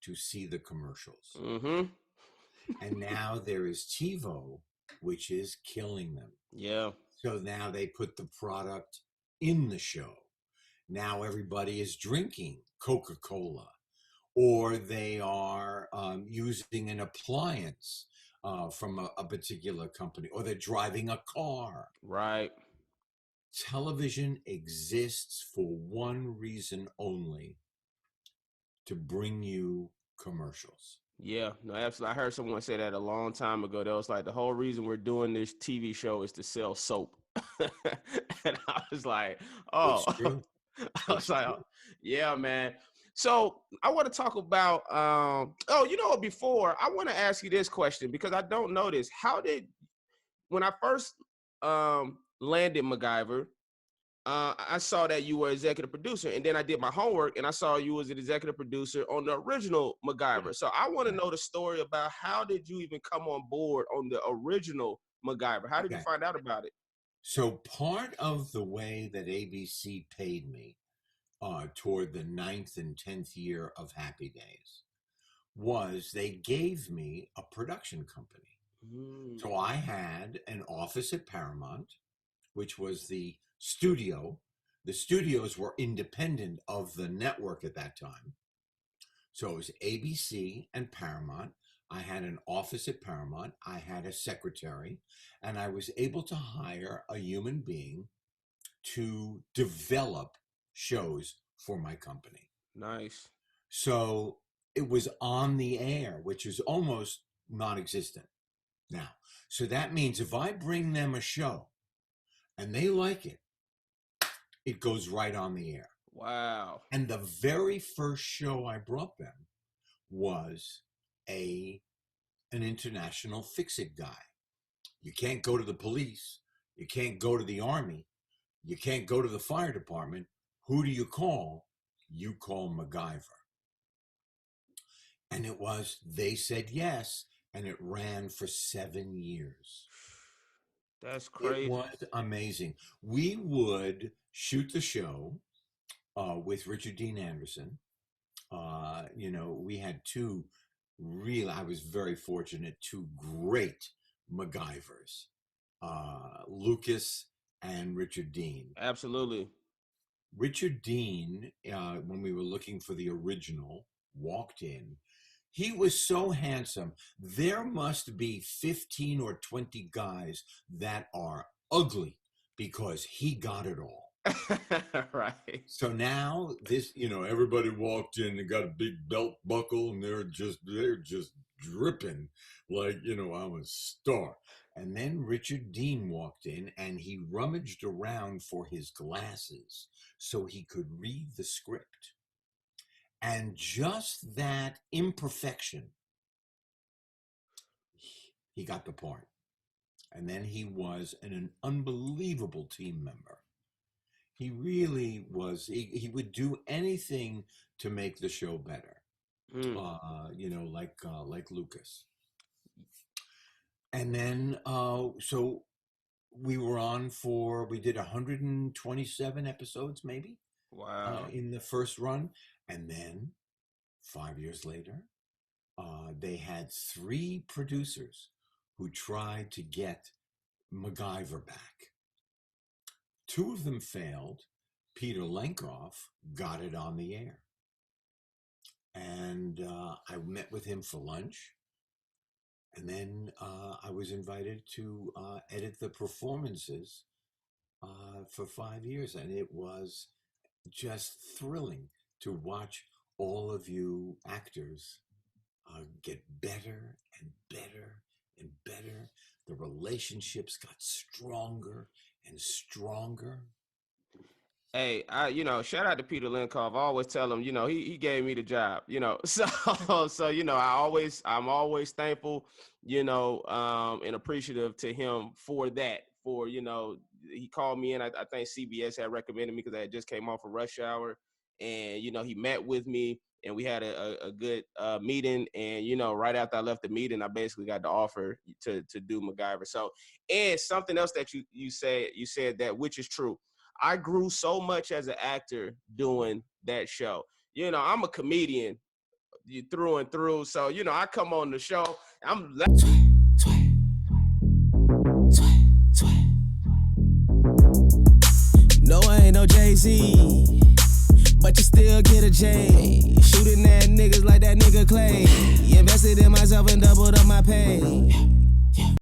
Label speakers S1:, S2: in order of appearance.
S1: to see the commercials.
S2: Mm-hmm.
S1: And now there is TiVo, which is killing them.
S2: Yeah.
S1: So now they put the product in the show. Now everybody is drinking Coca-Cola, or they are using an appliance from a particular company, or they're driving a car.
S2: Right.
S1: Television exists for one reason only: to bring you commercials.
S2: Yeah, no, absolutely. I heard someone say that a long time ago. That was like, the whole reason we're doing this TV show is to sell soap. And I was like, oh,
S1: It's true.
S2: I was
S1: It's
S2: like,
S1: true.
S2: yeah, man. So I want to talk about, oh, you know what, before, I want to ask you this question because I don't know this. When I first landed MacGyver, I saw that you were executive producer, and then I did my homework, and I saw you was an executive producer on the original
S1: Yeah.
S2: MacGyver. So I want to
S1: Right.
S2: know the story about how did you even come on board on the original MacGyver? How did you
S1: Okay.
S2: find out about it?
S1: So part of the way that ABC paid me toward the 9th and 10th year of Happy Days was they gave me a production company.
S2: Mm,
S1: So I had an office at Paramount, which was the studio. The studios were independent of the network at that time. So it was ABC and Paramount. I had an office at Paramount. I had a secretary, and I was able to hire a human being to develop shows for my company.
S2: nice.
S1: So it was on the air, which is almost non existent now. So that means if I bring them a show and they like it, it goes right on the air.
S2: Wow.
S1: And the very first show I brought them was a an international fix-it guy. You can't go to the police, you can't go to the army, you can't go to the fire department. Who do you call? You call MacGyver. And they said yes, and it ran for 7 years.
S2: That's
S1: It
S2: crazy.
S1: was amazing. We would shoot the show with Richard Dean Anderson. We had I was very fortunate, two great MacGyvers, Lucas and Richard Dean.
S2: Absolutely.
S1: Richard Dean, when we were looking for the original, walked in. He was so handsome. There must be 15 or 20 guys that are ugly because he got it all.
S2: Right.
S1: So now everybody walked in and got a big belt buckle, and they're just dripping like, I'm a star. And then Richard Dean walked in and he rummaged around for his glasses so he could read the script. And just that imperfection, he got the part. And then he was an unbelievable team member. He really was. He would do anything to make the show better.
S2: Mm.
S1: Like Lucas. And then so we did 127 episodes maybe
S2: Wow.
S1: in the first run, and then 5 years later, they had three producers who tried to get MacGyver back. Two of them failed. Peter Lenkoff got it on the air. And I met with him for lunch. And then I was invited to edit the performances for 5 years. And it was just thrilling to watch all of you actors get better and better and better. The relationships got stronger and stronger.
S2: Hey, shout out to Peter Linkoff. I always tell him, he gave me the job, So I'm always thankful, and appreciative to him for that. He called me in. I think CBS had recommended me because I had just came off a Rush Hour, and he met with me, and we had a good meeting. And right after I left the meeting, I basically got the offer to do MacGyver. So, and something else that you said that, which is true. I grew so much as an actor doing that show. I'm a comedian you through and through. So, you know, I come on the show. I'm
S3: No, I ain't no Jay-Z, but you still get a J. Shooting at niggas like that nigga Clay. Invested in myself and doubled up my pay.